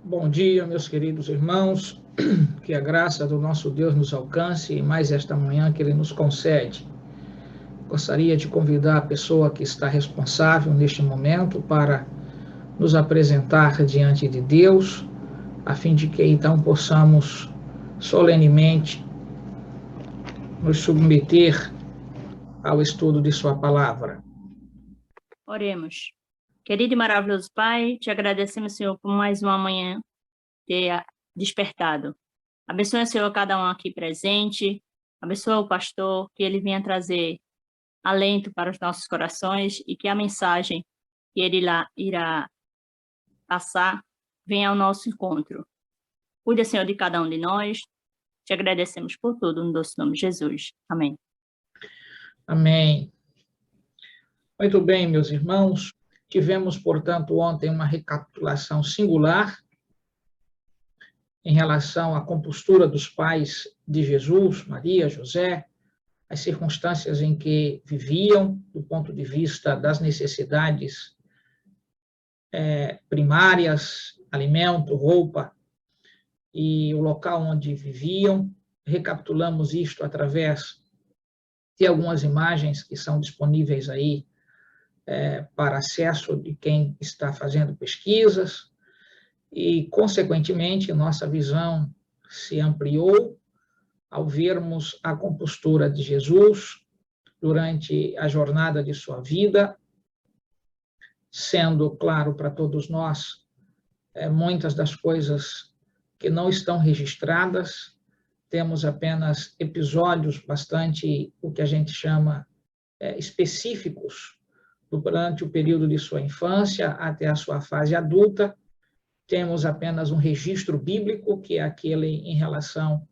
Bom dia, meus queridos irmãos, que a graça do nosso Deus nos alcance e mais esta manhã que Ele nos concede. Gostaria de convidar a pessoa que está responsável neste momento para nos apresentar diante de Deus, a fim de que então possamos solenemente nos submeter ao estudo de Sua palavra. Oremos. Querido e maravilhoso Pai, te agradecemos, Senhor, por mais uma manhã ter despertado. Abençoe, Senhor, cada um aqui presente. Abençoe o pastor, que ele venha trazer alento para os nossos corações e que a mensagem que ele irá passar venha ao nosso encontro. Cuida, Senhor, de cada um de nós. Te agradecemos por tudo, no doce nome de Jesus. Amém. Amém. Muito bem, meus irmãos. Tivemos, portanto, ontem uma recapitulação singular em relação à compostura dos pais de Jesus, Maria, José, as circunstâncias em que viviam, do ponto de vista das necessidades primárias, alimento, roupa, e o local onde viviam. Recapitulamos isto através de algumas imagens que são disponíveis aí para acesso de quem está fazendo pesquisas, e, consequentemente, nossa visão se ampliou ao vermos a compostura de Jesus durante a jornada de sua vida, sendo claro para todos nós muitas das coisas que não estão registradas. Temos apenas episódios bastante, o que a gente chama, específicos, durante o período de sua infância até a sua fase adulta. Temos apenas um registro bíblico, que é aquele em relação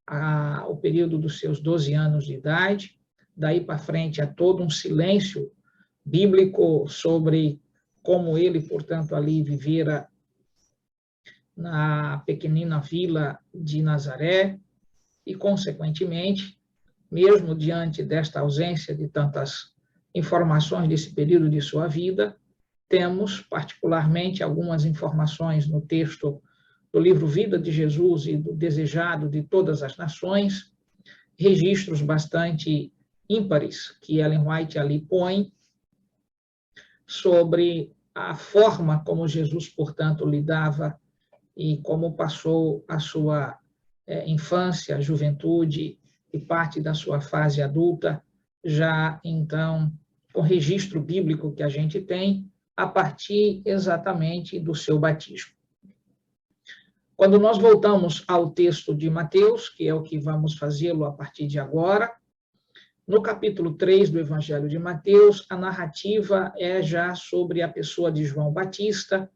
ao período dos seus 12 anos de idade. Daí para frente há todo um silêncio bíblico sobre como ele, portanto, ali vivera na pequenina vila de Nazaré e, consequentemente, mesmo diante desta ausência de tantas informações desse período de sua vida, temos particularmente algumas informações no texto do livro Vida de Jesus e do Desejado de Todas as Nações, registros bastante ímpares que Ellen White ali põe sobre a forma como Jesus, portanto, lidava e como passou a sua infância, juventude e parte da sua fase adulta, já então com registro bíblico que a gente tem, a partir exatamente do seu batismo. Quando nós voltamos ao texto de Mateus, que é o que vamos fazê-lo a partir de agora, no capítulo 3 do Evangelho de Mateus, a narrativa é já sobre a pessoa de João Batista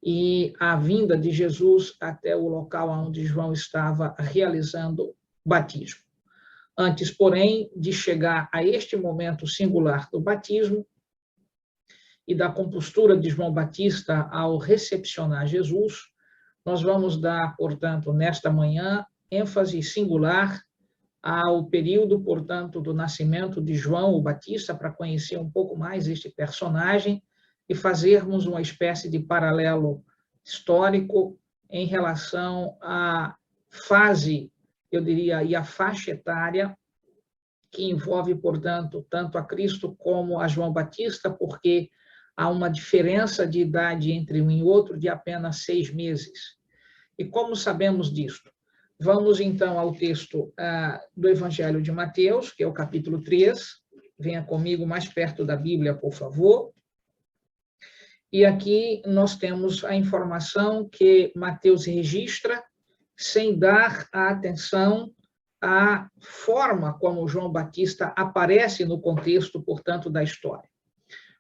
e a vinda de Jesus até o local onde João estava realizando o batismo. Antes, porém, de chegar a este momento singular do batismo e da compostura de João Batista ao recepcionar Jesus, nós vamos dar, portanto, nesta manhã, ênfase singular ao período, portanto, do nascimento de João o Batista, para conhecer um pouco mais este personagem e fazermos uma espécie de paralelo histórico em relação à fase, eu diria, e à faixa etária que envolve, portanto, tanto a Cristo como a João Batista, porque há uma diferença de idade entre um e outro de apenas 6 meses. E como sabemos disto? Vamos, então, ao texto do Evangelho de Mateus, que é o capítulo 3. Venha comigo mais perto da Bíblia, por favor. E aqui nós temos a informação que Mateus registra, sem dar a atenção à forma como João Batista aparece no contexto, portanto, da história.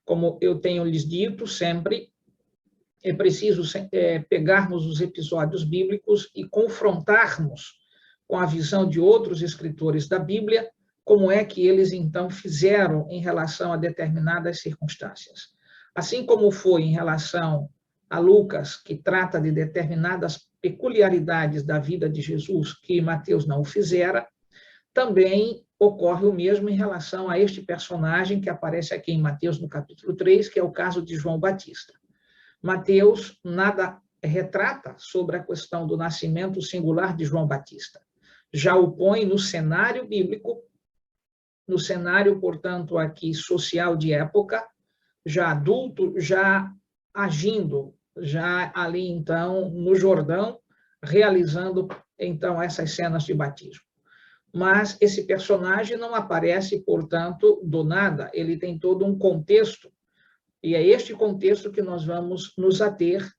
Como eu tenho lhes dito sempre, é preciso pegarmos os episódios bíblicos e confrontarmos com a visão de outros escritores da Bíblia, como é que eles, então, fizeram em relação a determinadas circunstâncias. Assim como foi em relação a Lucas, que trata de determinadas peculiaridades da vida de Jesus, que Mateus não o fizera, também ocorre o mesmo em relação a este personagem que aparece aqui em Mateus, no capítulo 3, que é o caso de João Batista. Mateus nada retrata sobre a questão do nascimento singular de João Batista. Já o põe no cenário bíblico, no cenário, portanto, aqui social de época, já adulto, já agindo, já ali, então, no Jordão, realizando, então, essas cenas de batismo. Mas esse personagem não aparece, portanto, do nada, ele tem todo um contexto, e é este contexto que nós vamos nos ater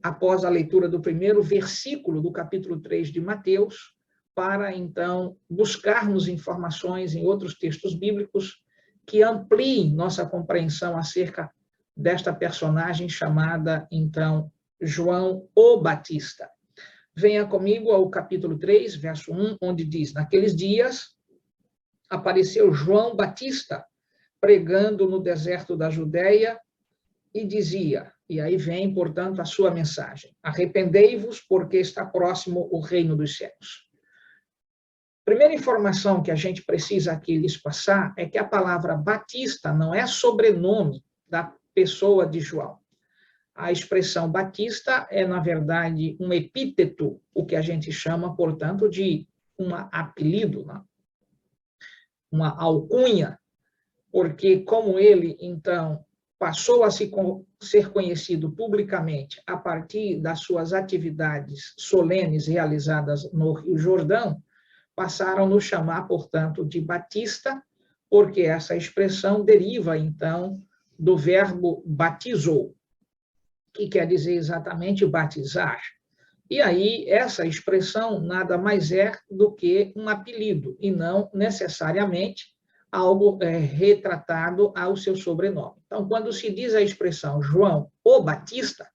após a leitura do primeiro versículo do capítulo 3 de Mateus, para, então, buscarmos informações em outros textos bíblicos que ampliem nossa compreensão acerca desta personagem chamada, então, João o Batista. Venha comigo ao capítulo 3, verso 1, onde diz: naqueles dias apareceu João Batista pregando no deserto da Judéia e dizia, e aí vem, portanto, a sua mensagem: arrependei-vos, porque está próximo o reino dos céus. Primeira informação que a gente precisa aqui lhes passar é que a palavra Batista não é sobrenome da pessoa de João. A expressão Batista é, na verdade, um epíteto, o que a gente chama, portanto, de um apelido, né? Uma alcunha, porque como ele, então, passou a ser conhecido publicamente a partir das suas atividades solenes realizadas no Rio Jordão, passaram a nos chamar, portanto, de Batista, porque essa expressão deriva, então, do verbo batizou, que quer dizer exatamente batizar. E aí, essa expressão nada mais é do que um apelido, e não necessariamente algo retratado ao seu sobrenome. Então, quando se diz a expressão João o Batista,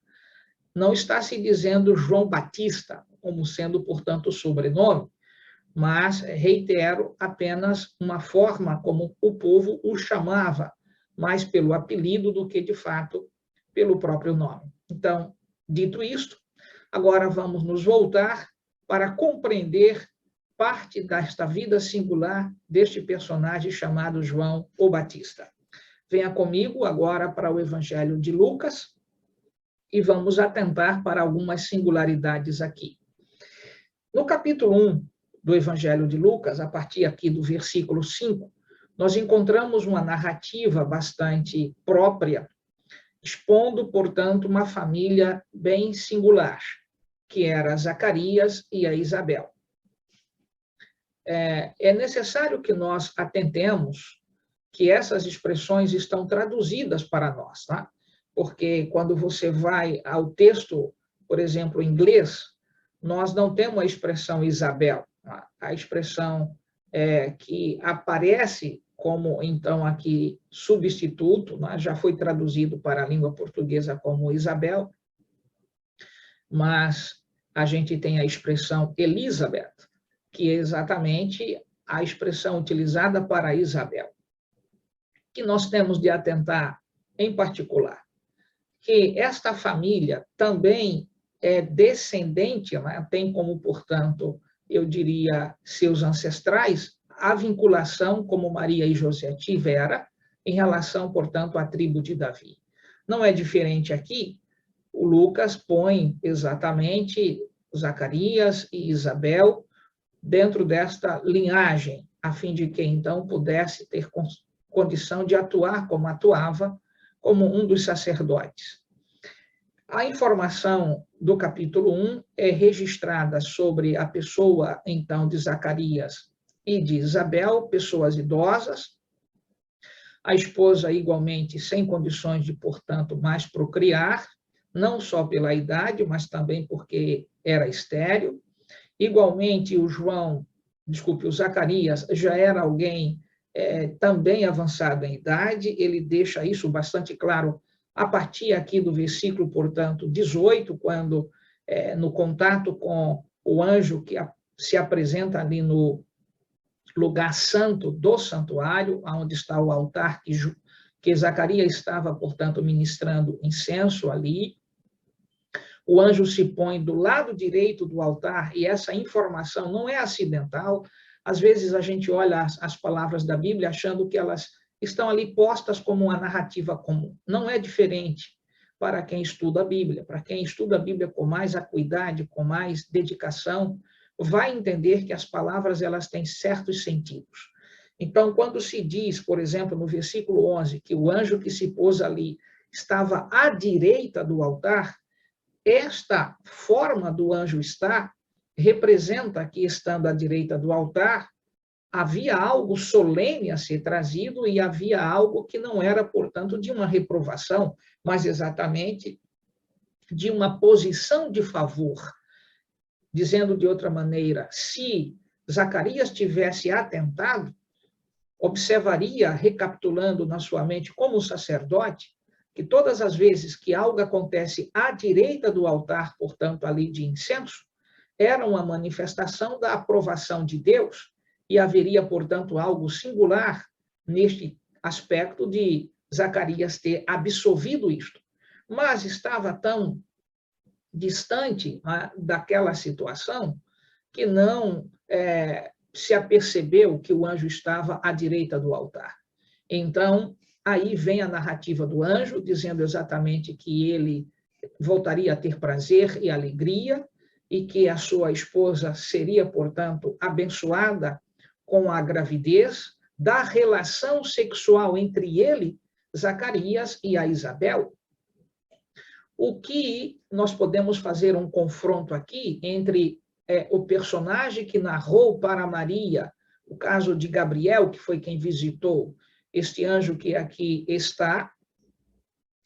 não está se dizendo João Batista, como sendo, portanto, o sobrenome, mas, reitero, apenas uma forma como o povo o chamava, mais pelo apelido do que, de fato, pelo próprio nome. Então, dito isto, agora vamos nos voltar para compreender parte desta vida singular deste personagem chamado João o Batista. Venha comigo agora para o Evangelho de Lucas e vamos atentar para algumas singularidades aqui. No capítulo 1 do Evangelho de Lucas, a partir aqui do versículo 5, nós encontramos uma narrativa bastante própria, expondo, portanto, uma família bem singular, que era Zacarias e a Isabel. É necessário que nós atentemos que essas expressões estão traduzidas para nós, tá? Porque quando você vai ao texto, por exemplo, em inglês, nós não temos a expressão Isabel, tá? A expressão que aparece como, então, aqui, substituto, né? Já foi traduzido para a língua portuguesa como Isabel, mas a gente tem a expressão Elizabeth, que é exatamente a expressão utilizada para Isabel. Que nós temos de atentar, em particular, que esta família também é descendente, né? Tem como, portanto, eu diria, seus ancestrais, a vinculação como Maria e José tiveram em relação, portanto, à tribo de Davi. Não é diferente aqui, o Lucas põe exatamente Zacarias e Isabel dentro desta linhagem, a fim de que, então, pudesse ter condição de atuar como atuava, como um dos sacerdotes. A informação do capítulo 1 é registrada sobre a pessoa, então, de Zacarias e de Isabel, pessoas idosas, a esposa igualmente sem condições de, portanto, mais procriar, não só pela idade, mas também porque era estéril. Igualmente, o Zacarias já era alguém também avançado em idade, ele deixa isso bastante claro a partir aqui do versículo, portanto, 18, quando, no contato com o anjo que se apresenta ali no lugar santo do santuário, onde está o altar que Zacarias estava, portanto, ministrando incenso ali. O anjo se põe do lado direito do altar, e essa informação não é acidental. Às vezes a gente olha as palavras da Bíblia achando que elas estão ali postas como uma narrativa comum. Não é diferente. para quem estuda a Bíblia. Para quem estuda a Bíblia com mais acuidade, com mais dedicação, vai entender que as palavras elas têm certos sentidos. Então, quando se diz, por exemplo, no versículo 11, que o anjo que se pôs ali estava à direita do altar, esta forma do anjo estar representa que, estando à direita do altar, havia algo solene a ser trazido e havia algo que não era, portanto, de uma reprovação, mas exatamente de uma posição de favor. Dizendo de outra maneira, se Zacarias tivesse atentado, observaria, recapitulando na sua mente como sacerdote, que todas as vezes que algo acontece à direita do altar, portanto, ali de incenso, era uma manifestação da aprovação de Deus e haveria, portanto, algo singular neste aspecto de Zacarias ter absolvido isto. Mas estava tão distante daquela situação que não se apercebeu que o anjo estava à direita do altar. Então, aí vem a narrativa do anjo, dizendo exatamente que ele voltaria a ter prazer e alegria, e que a sua esposa seria, portanto, abençoada com a gravidez da relação sexual entre ele, Zacarias, e a Isabel. O que nós podemos fazer um confronto aqui entre o personagem que narrou para Maria, o caso de Gabriel, que foi quem visitou, este anjo que aqui está,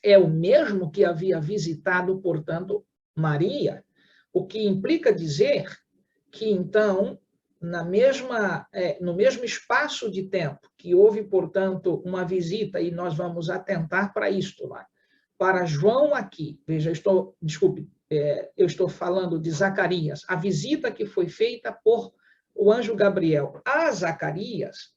é o mesmo que havia visitado, portanto, Maria, o que implica dizer que, então, no mesmo espaço de tempo que houve, portanto, uma visita, e nós vamos atentar para isto lá, para João aqui, veja, eu estou falando de Zacarias, a visita que foi feita por o anjo Gabriel a Zacarias,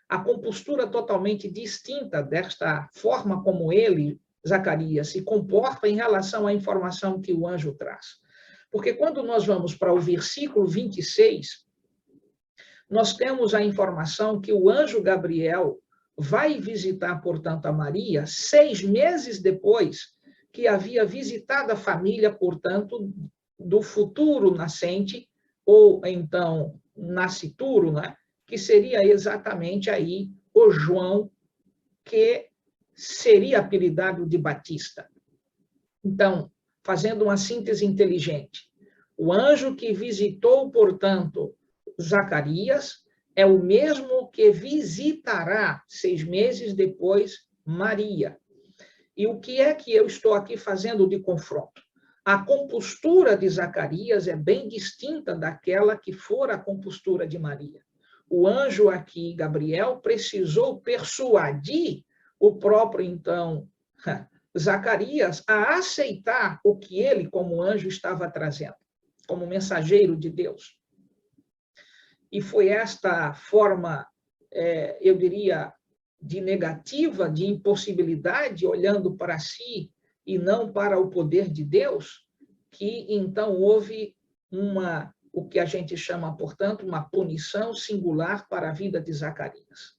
a compostura totalmente distinta desta forma como ele, Zacarias, se comporta em relação à informação que o anjo traz. Porque quando nós vamos para o versículo 26, nós temos a informação que o anjo Gabriel vai visitar, portanto, a Maria 6 meses depois que havia visitado a família, portanto, do futuro nascente, ou então nascituro, né? Que seria exatamente aí o João, que seria apelidado de Batista. Então, fazendo uma síntese inteligente, o anjo que visitou, portanto, Zacarias é o mesmo que visitará 6 meses depois Maria. E o que é que eu estou aqui fazendo de confronto? A compostura de Zacarias é bem distinta daquela que for a compostura de Maria. O anjo aqui, Gabriel, precisou persuadir o próprio, então, Zacarias a aceitar o que ele, como anjo, estava trazendo, como mensageiro de Deus. E foi esta forma, eu diria, de negativa, de impossibilidade, olhando para si e não para o poder de Deus, que então houve o que a gente chama, portanto, uma punição singular para a vida de Zacarias.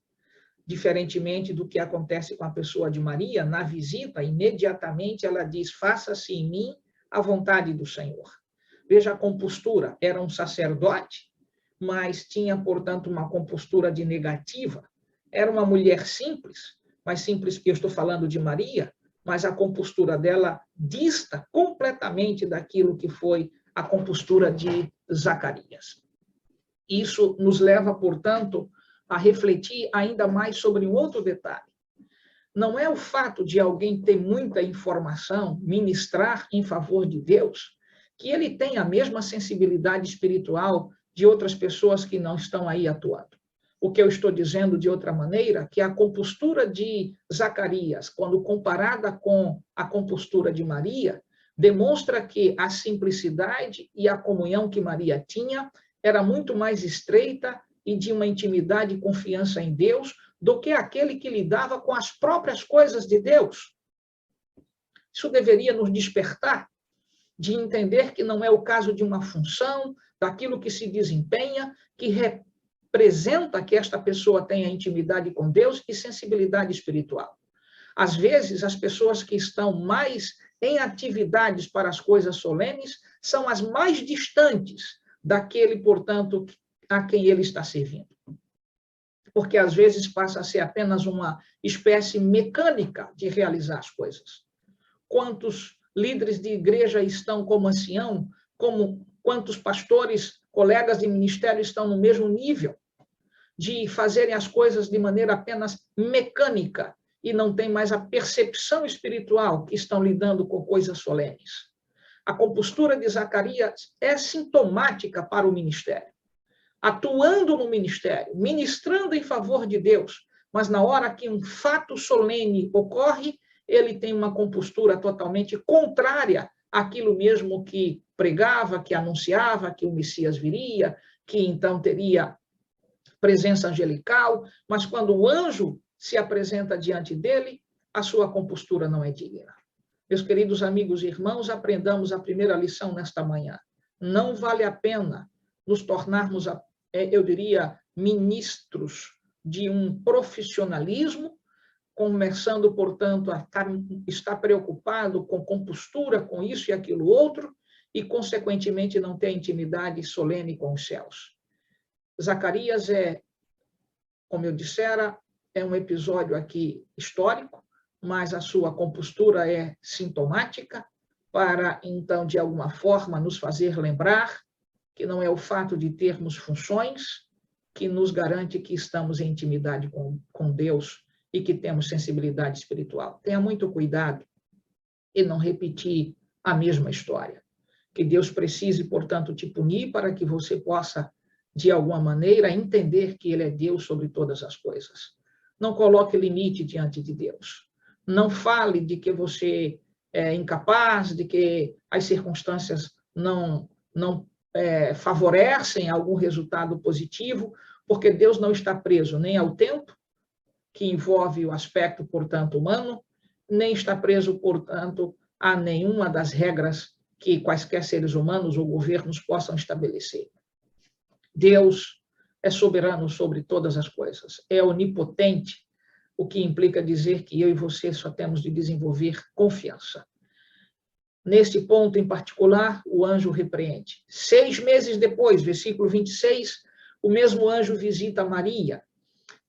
Diferentemente do que acontece com a pessoa de Maria, na visita, imediatamente ela diz, faça-se em mim a vontade do Senhor. Veja a compostura, era um sacerdote, mas tinha, portanto, uma compostura de negativa. Era uma mulher simples, mas simples, eu estou falando de Maria, mas a compostura dela dista completamente daquilo que foi a compostura de Zacarias. Isso nos leva, portanto, a refletir ainda mais sobre um outro detalhe. Não é o fato de alguém ter muita informação, ministrar em favor de Deus, que ele tem a mesma sensibilidade espiritual de outras pessoas que não estão aí atuando. O que eu estou dizendo de outra maneira, que a compostura de Zacarias, quando comparada com a compostura de Maria, demonstra que a simplicidade e a comunhão que Maria tinha era muito mais estreita e de uma intimidade e confiança em Deus do que aquele que lidava com as próprias coisas de Deus. Isso deveria nos despertar de entender que não é o caso de uma função, daquilo que se desempenha, que representa que esta pessoa tenha intimidade com Deus e sensibilidade espiritual. Às vezes, as pessoas que estão mais em atividades para as coisas solenes são as mais distantes daquele, portanto, a quem ele está servindo. Porque, às vezes, passa a ser apenas uma espécie mecânica de realizar as coisas. Quantos líderes de igreja estão como ancião, quantos pastores, colegas de ministério estão no mesmo nível de fazerem as coisas de maneira apenas mecânica e não têm mais a percepção espiritual que estão lidando com coisas solenes. A compostura de Zacarias é sintomática para o ministério. Atuando no ministério, ministrando em favor de Deus, mas na hora que um fato solene ocorre, ele tem uma compostura totalmente contrária àquilo mesmo que pregava, que anunciava, que o Messias viria, que então teria presença angelical, mas quando o anjo se apresenta diante dele, a sua compostura não é digna. Meus queridos amigos e irmãos, aprendamos a primeira lição nesta manhã. Não vale a pena nos tornarmos, eu diria, ministros de um profissionalismo, começando, portanto, a estar preocupado com compostura, com isso e aquilo outro, e, consequentemente, não ter intimidade solene com os céus. Zacarias como eu dissera, é um episódio aqui histórico, mas a sua compostura é sintomática para, então, de alguma forma, nos fazer lembrar que não é o fato de termos funções que nos garante que estamos em intimidade com Deus e que temos sensibilidade espiritual. Tenha muito cuidado e não repetir a mesma história. Que Deus precise, portanto, te punir para que você possa, de alguma maneira, entender que Ele é Deus sobre todas as coisas. Não coloque limite diante de Deus. Não fale de que você é incapaz, de que as circunstâncias não favorecem algum resultado positivo, porque Deus não está preso nem ao tempo, que envolve o aspecto, portanto, humano, nem está preso, portanto, a nenhuma das regras que quaisquer seres humanos ou governos possam estabelecer. Deus é soberano sobre todas as coisas, é onipotente, o que implica dizer que eu e você só temos de desenvolver confiança. Neste ponto em particular, o anjo repreende. 6 meses depois, versículo 26, o mesmo anjo visita Maria.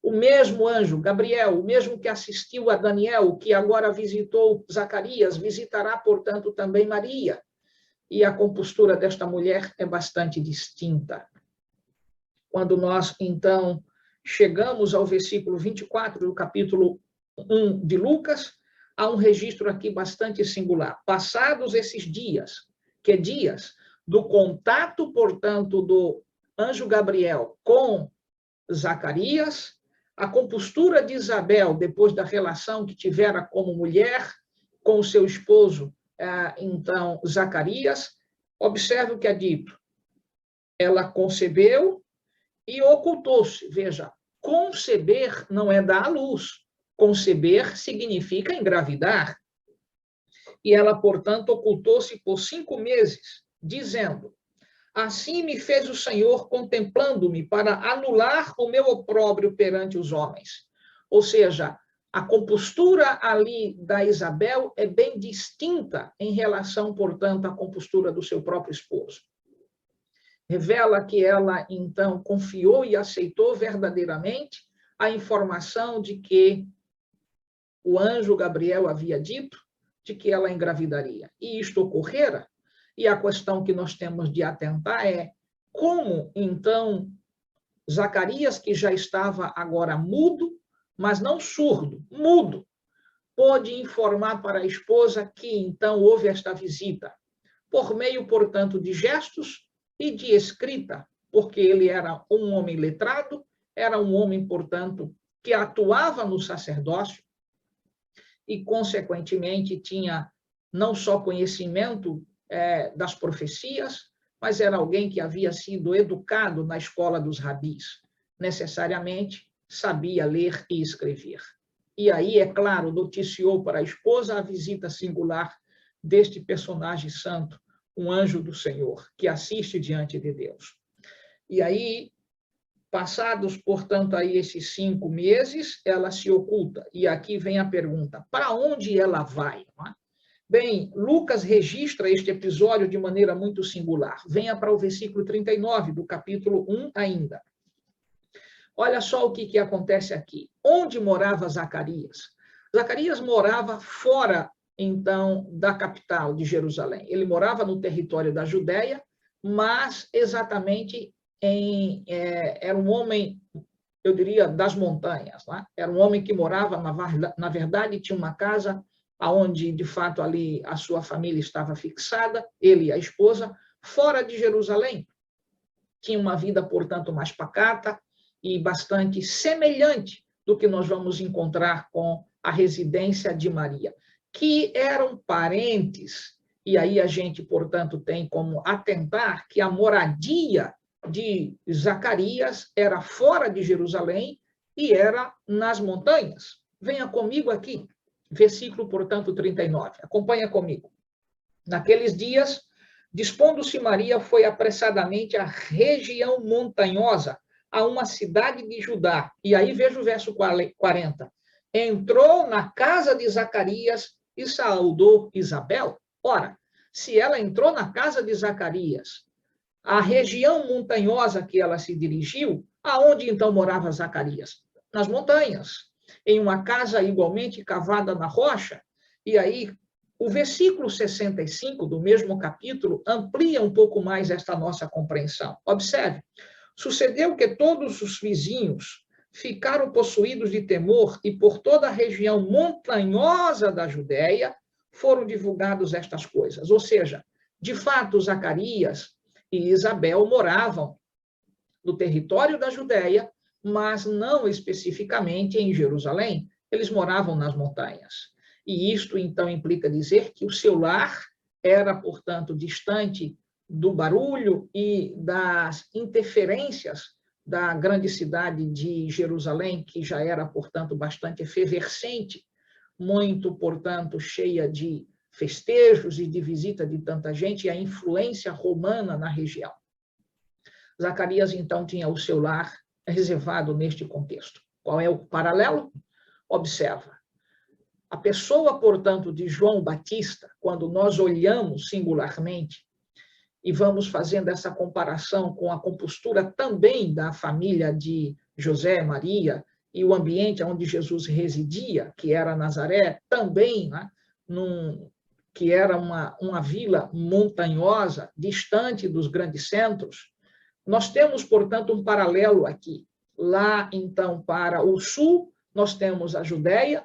O mesmo anjo, Gabriel, o mesmo que assistiu a Daniel, que agora visitou Zacarias, visitará, portanto, também Maria. E a compostura desta mulher é bastante distinta. Quando nós, então, chegamos ao versículo 24 do capítulo 1 de Lucas, há um registro aqui bastante singular. Passados esses dias, que dias do contato, portanto, do anjo Gabriel com Zacarias, a compostura de Isabel, depois da relação que tivera como mulher com o seu esposo, então, Zacarias, observe o que é dito. Ela concebeu e ocultou-se. Veja, conceber não é dar à luz. Conceber significa engravidar. E ela, portanto, ocultou-se por 5 meses, dizendo: assim me fez o Senhor, contemplando-me, para anular o meu opróbrio perante os homens. Ou seja, a compostura ali da Isabel é bem distinta em relação, portanto, à compostura do seu próprio esposo. Revela que ela, então, confiou e aceitou verdadeiramente a informação de que o anjo Gabriel havia dito de que ela engravidaria. E isto ocorrera. E a questão que nós temos de atentar é como, então, Zacarias, que já estava agora mudo, mas não surdo, mudo, pôde informar para a esposa que, então, houve esta visita, por meio, portanto, de gestos e de escrita, porque ele era um homem letrado, era um homem, portanto, que atuava no sacerdócio e, consequentemente, tinha não só conhecimento das profecias, mas era alguém que havia sido educado na escola dos rabis. Necessariamente sabia ler e escrever. E aí, é claro, noticiou para a esposa a visita singular deste personagem santo, um anjo do Senhor, que assiste diante de Deus. E aí, passados, portanto, aí esses 5 meses, ela se oculta. E aqui vem a pergunta: para onde ela vai? Bem, Lucas registra este episódio de maneira muito singular. Venha para o versículo 39 do capítulo 1 ainda. Olha só o que acontece aqui. Onde morava Zacarias? Zacarias morava fora, então, da capital de Jerusalém. Ele morava no território da Judéia, mas exatamente era um homem, eu diria, das montanhas. Né? Era um homem que morava, na verdade, tinha uma casa onde, de fato, ali a sua família estava fixada, ele e a esposa, fora de Jerusalém. Tinha uma vida, portanto, mais pacata e bastante semelhante do que nós vamos encontrar com a residência de Maria, que eram parentes, e aí a gente, portanto, tem como atentar que a moradia de Zacarias era fora de Jerusalém e era nas montanhas. Venha comigo aqui, versículo, portanto, 39. Acompanha comigo. Naqueles dias, dispondo-se Maria, foi apressadamente à região montanhosa, a uma cidade de Judá. E aí veja o verso 40. Entrou na casa de Zacarias e saudou Isabel. Ora, se ela entrou na casa de Zacarias, a região montanhosa que ela se dirigiu, aonde então morava Zacarias? Nas montanhas, em uma casa igualmente cavada na rocha. E aí, o versículo 65 do mesmo capítulo amplia um pouco mais esta nossa compreensão. Observe. Sucedeu que todos os vizinhos ficaram possuídos de temor e por toda a região montanhosa da Judéia foram divulgadas estas coisas. Ou seja, de fato, Zacarias e Isabel moravam no território da Judéia, mas não especificamente em Jerusalém. Eles moravam nas montanhas. E isto, então, implica dizer que o seu lar era, portanto, distante do barulho e das interferências da grande cidade de Jerusalém, que já era, portanto, bastante efervescente, muito, portanto, cheia de festejos e de visita de tanta gente, e a influência romana na região. Zacarias, então, tinha o seu lar reservado neste contexto. Qual é o paralelo? Observa. A pessoa, portanto, de João Batista, quando nós olhamos singularmente e vamos fazendo essa comparação com a compostura também da família de José, Maria, e o ambiente onde Jesus residia, que era Nazaré, também, né, que era uma vila montanhosa, distante dos grandes centros, nós temos, portanto, um paralelo aqui. Lá, então, para o sul, nós temos a Judéia,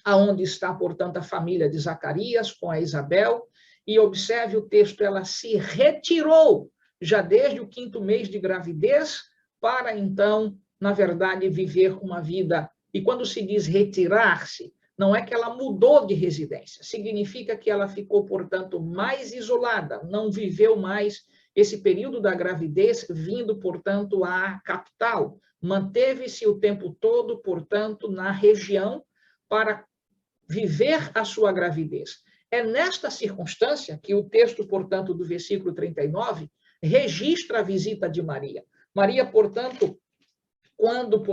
aonde está, portanto, a família de Zacarias com a Isabel, e observe o texto, ela se retirou já desde o 5º mês de gravidez para, então, na verdade, viver uma vida. E quando se diz retirar-se, não é que ela mudou de residência, significa que ela ficou, portanto, mais isolada, não viveu mais esse período da gravidez vindo, portanto, à capital. Manteve-se o tempo todo, portanto, na região para viver a sua gravidez. É nesta circunstância que o texto, portanto, do versículo 39, registra a visita de Maria. Maria, portanto, quando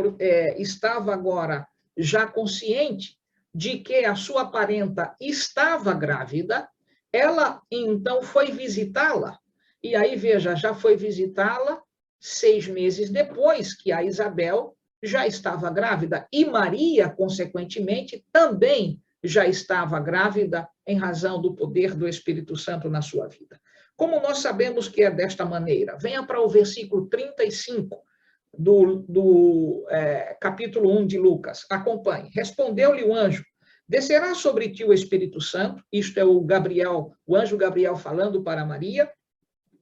estava agora já consciente de que a sua parenta estava grávida, ela, então, foi visitá-la. E aí, veja, já foi visitá-la 6 meses depois que a Isabel já estava grávida. E Maria, consequentemente, também já estava grávida em razão do poder do Espírito Santo na sua vida. Como nós sabemos que é desta maneira? Venha para o versículo 35 do capítulo 1 de Lucas. Acompanhe. Respondeu-lhe o anjo: descerá sobre ti o Espírito Santo, isto é o anjo Gabriel falando para Maria,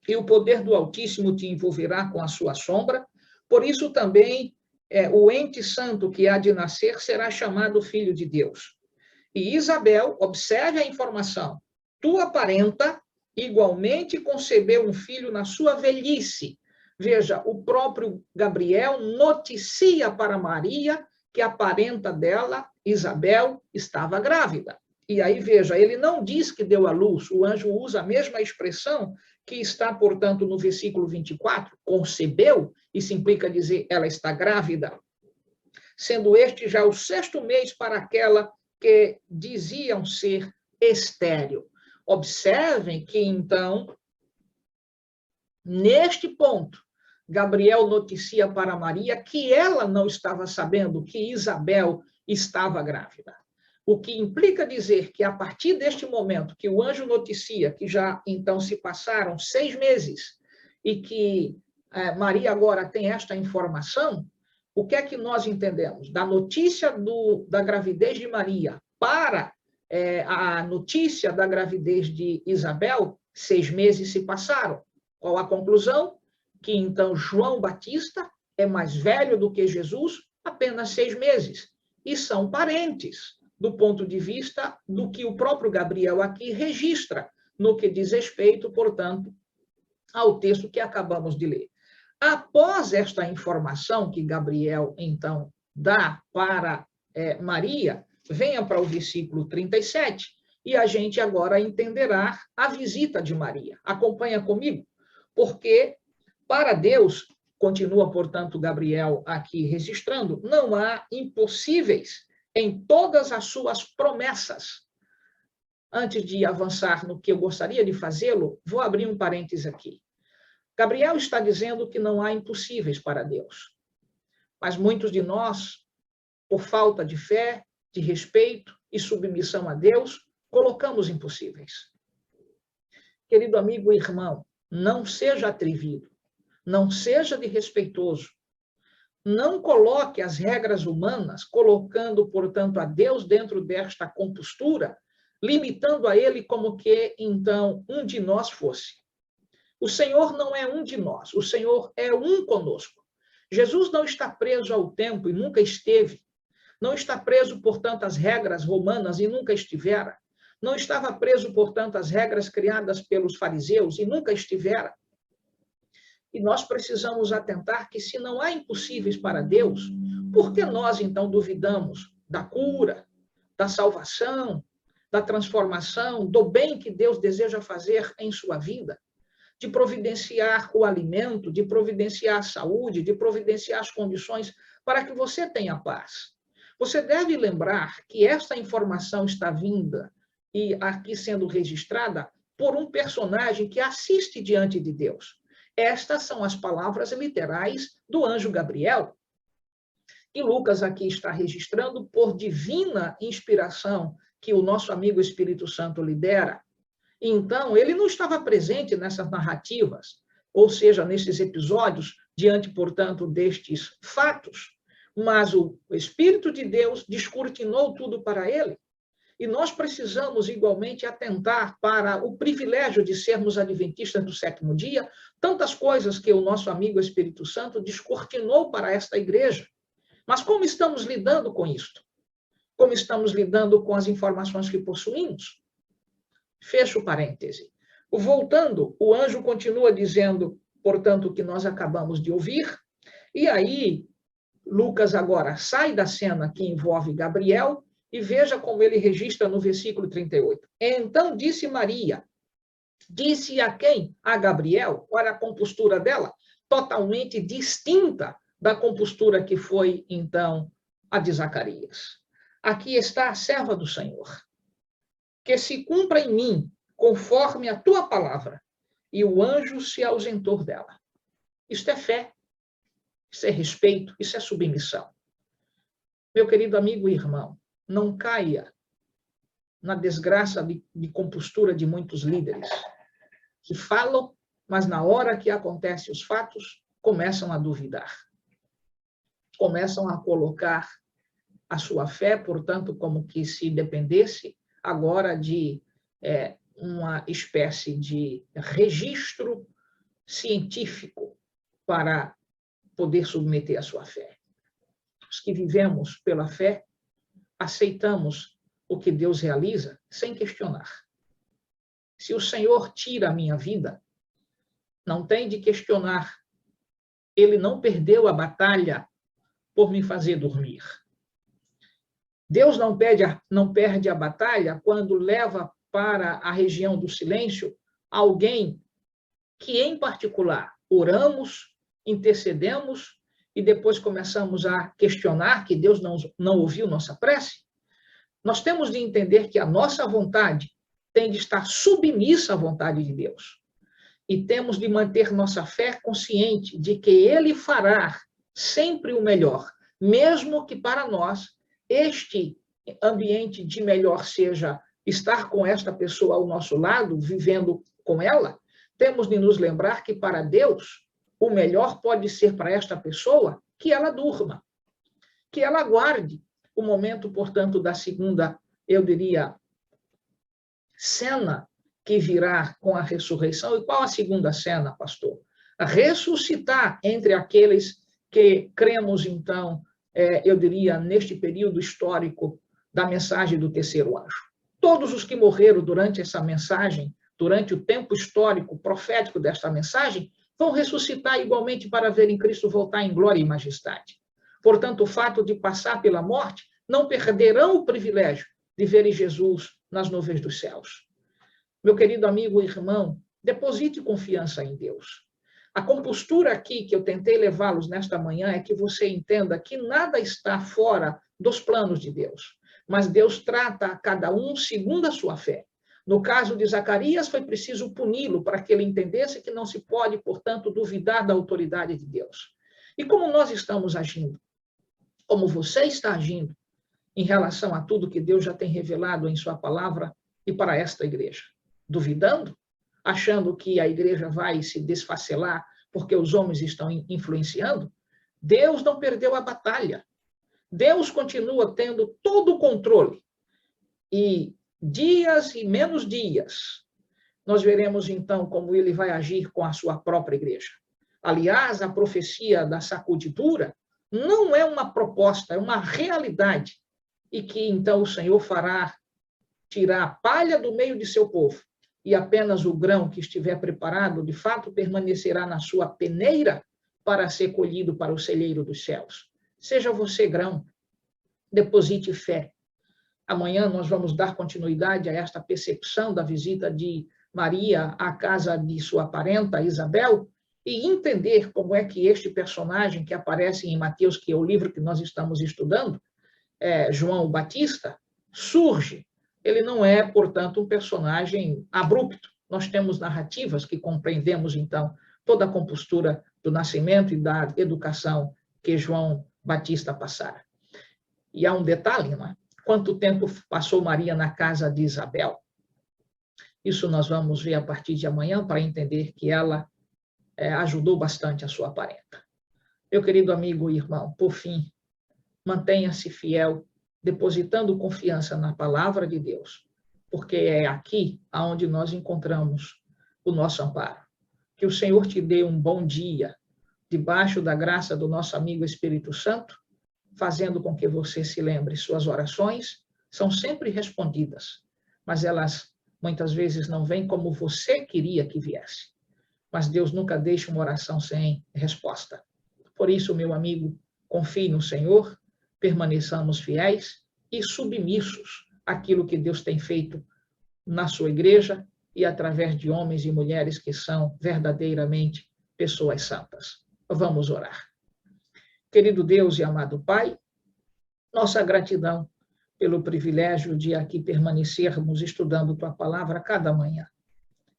e o poder do Altíssimo te envolverá com a sua sombra. Por isso também o ente santo que há de nascer será chamado Filho de Deus. E Isabel, observe a informação, tua parenta igualmente concebeu um filho na sua velhice. Veja, o próprio Gabriel noticia para Maria que a parenta dela, Isabel, estava grávida. E aí, veja, ele não diz que deu à luz, o anjo usa a mesma expressão que está, portanto, no versículo 24, concebeu, isso implica dizer ela está grávida, sendo este já o 6º mês para aquela que diziam ser estéril. Observem que, então, neste ponto, Gabriel noticia para Maria que ela não estava sabendo que Isabel estava grávida. O que implica dizer que, a partir deste momento que o anjo noticia que já, então, se passaram 6 meses e que Maria agora tem esta informação, o que é que nós entendemos? Da notícia da gravidez de Maria para a notícia da gravidez de Isabel, 6 meses se passaram. Qual a conclusão? Que, então, João Batista é mais velho do que Jesus, apenas 6 meses. E são parentes, do ponto de vista do que o próprio Gabriel aqui registra, no que diz respeito, portanto, ao texto que acabamos de ler. Após esta informação que Gabriel, então, dá para Maria, venha para o versículo 37, e a gente agora entenderá a visita de Maria. Acompanha comigo, porque para Deus, continua, portanto, Gabriel aqui registrando, não há impossíveis em todas as suas promessas. Antes de avançar no que eu gostaria de fazê-lo, vou abrir um parêntese aqui. Gabriel está dizendo que não há impossíveis para Deus. Mas muitos de nós, por falta de fé, de respeito e submissão a Deus, colocamos impossíveis. Querido amigo e irmão, não seja atrevido, não seja desrespeitoso, não coloque as regras humanas, colocando, portanto, a Deus dentro desta compostura, limitando a ele como que, então, um de nós fosse. O Senhor não é um de nós, o Senhor é um conosco. Jesus não está preso ao tempo e nunca esteve. Não está preso, portanto, às regras romanas e nunca estivera. Não estava preso, portanto, às regras criadas pelos fariseus e nunca estivera. E nós precisamos atentar que, se não há impossíveis para Deus, por que nós, então, duvidamos da cura, da salvação, da transformação, do bem que Deus deseja fazer em sua vida? De providenciar o alimento, de providenciar a saúde, de providenciar as condições para que você tenha paz. Você deve lembrar que esta informação está vinda e aqui sendo registrada por um personagem que assiste diante de Deus. Estas são as palavras literais do anjo Gabriel. E Lucas aqui está registrando por divina inspiração que o nosso amigo Espírito Santo lidera. Então, ele não estava presente nessas narrativas, ou seja, nesses episódios, diante, portanto, destes fatos, mas o Espírito de Deus descortinou tudo para ele. E nós precisamos, igualmente, atentar para o privilégio de sermos adventistas do sétimo dia, tantas coisas que o nosso amigo Espírito Santo descortinou para esta igreja. Mas como estamos lidando com isto? Como estamos lidando com as informações que possuímos? Fecho o parêntese. Voltando, o anjo continua dizendo, portanto, o que nós acabamos de ouvir, e aí Lucas agora sai da cena que envolve Gabriel e veja como ele registra no versículo 38. Então disse Maria, disse a quem? A Gabriel. Olha a compostura dela, totalmente distinta da compostura que foi, então, a de Zacarias. Aqui está a serva do Senhor. Que se cumpra em mim, conforme a tua palavra. E o anjo se ausentou dela. Isto é fé, isso é respeito, isso é submissão. Meu querido amigo e irmão, não caia na desgraça de compostura de muitos líderes que falam, mas na hora que acontecem os fatos, começam a duvidar. Começam a colocar a sua fé, portanto, como que se dependesse agora de uma espécie de registro científico para poder submeter a sua fé. Os que vivemos pela fé, aceitamos o que Deus realiza sem questionar. Se o Senhor tira a minha vida, não tem de questionar. Ele não perdeu a batalha por me fazer dormir. Deus não perde a batalha quando leva para a região do silêncio alguém que, em particular, oramos, intercedemos e depois começamos a questionar que Deus não ouviu nossa prece. Nós temos de entender que a nossa vontade tem de estar submissa à vontade de Deus. E temos de manter nossa fé consciente de que Ele fará sempre o melhor, mesmo que para nós este ambiente de melhor seja estar com esta pessoa ao nosso lado, vivendo com ela. Temos de nos lembrar que para Deus o melhor pode ser para esta pessoa que ela durma, que ela aguarde o momento, portanto, da segunda, eu diria, cena que virá com a ressurreição. E qual a segunda cena, pastor? A ressuscitar entre aqueles que cremos, então, eu diria, neste período histórico da mensagem do terceiro anjo. Todos os que morreram durante essa mensagem, durante o tempo histórico profético desta mensagem, vão ressuscitar igualmente para verem Cristo voltar em glória e majestade. Portanto, o fato de passar pela morte, não perderão o privilégio de verem Jesus nas nuvens dos céus. Meu querido amigo e irmão, deposite confiança em Deus. A compostura aqui que eu tentei levá-los nesta manhã é que você entenda que nada está fora dos planos de Deus, mas Deus trata a cada um segundo a sua fé. No caso de Zacarias, foi preciso puni-lo para que ele entendesse que não se pode, portanto, duvidar da autoridade de Deus. E como nós estamos agindo? Como você está agindo em relação a tudo que Deus já tem revelado em sua palavra e para esta igreja? Duvidando? Achando que a igreja vai se desfacelar porque os homens estão influenciando? Deus não perdeu a batalha. Deus continua tendo todo o controle. E dias e menos dias, nós veremos então como ele vai agir com a sua própria igreja. Aliás, a profecia da sacudidura não é uma proposta, é uma realidade. E que então o Senhor fará tirar a palha do meio de seu povo, e apenas o grão que estiver preparado, de fato, permanecerá na sua peneira para ser colhido para o celeiro dos céus. Seja você grão, deposite fé. Amanhã nós vamos dar continuidade a esta percepção da visita de Maria à casa de sua parenta, Isabel, e entender como é que este personagem que aparece em Mateus, que é o livro que nós estamos estudando, João Batista, surge. Ele não é, portanto, um personagem abrupto. Nós temos narrativas que compreendemos, então, toda a compostura do nascimento e da educação que João Batista passara. E há um detalhe, não é? Quanto tempo passou Maria na casa de Isabel? Isso nós vamos ver a partir de amanhã para entender que ela ajudou bastante a sua parenta. Meu querido amigo e irmão, por fim, mantenha-se fiel, depositando confiança na palavra de Deus, porque é aqui aonde nós encontramos o nosso amparo. Que o Senhor te dê um bom dia, debaixo da graça do nosso amigo Espírito Santo, fazendo com que você se lembre, suas orações são sempre respondidas, mas elas muitas vezes não vêm como você queria que viesse. Mas Deus nunca deixa uma oração sem resposta. Por isso, meu amigo, confie no Senhor, permaneçamos fiéis e submissos àquilo que Deus tem feito na sua igreja e através de homens e mulheres que são verdadeiramente pessoas santas. Vamos orar. Querido Deus e amado Pai, nossa gratidão pelo privilégio de aqui permanecermos estudando Tua Palavra cada manhã.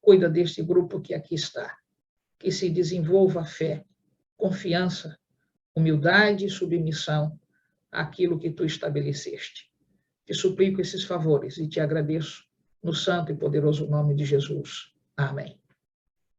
Cuida deste grupo que aqui está, que se desenvolva a fé, confiança, humildade e submissão àquilo que Tu estabeleceste. Te suplico esses favores e te agradeço no santo e poderoso nome de Jesus. Amém.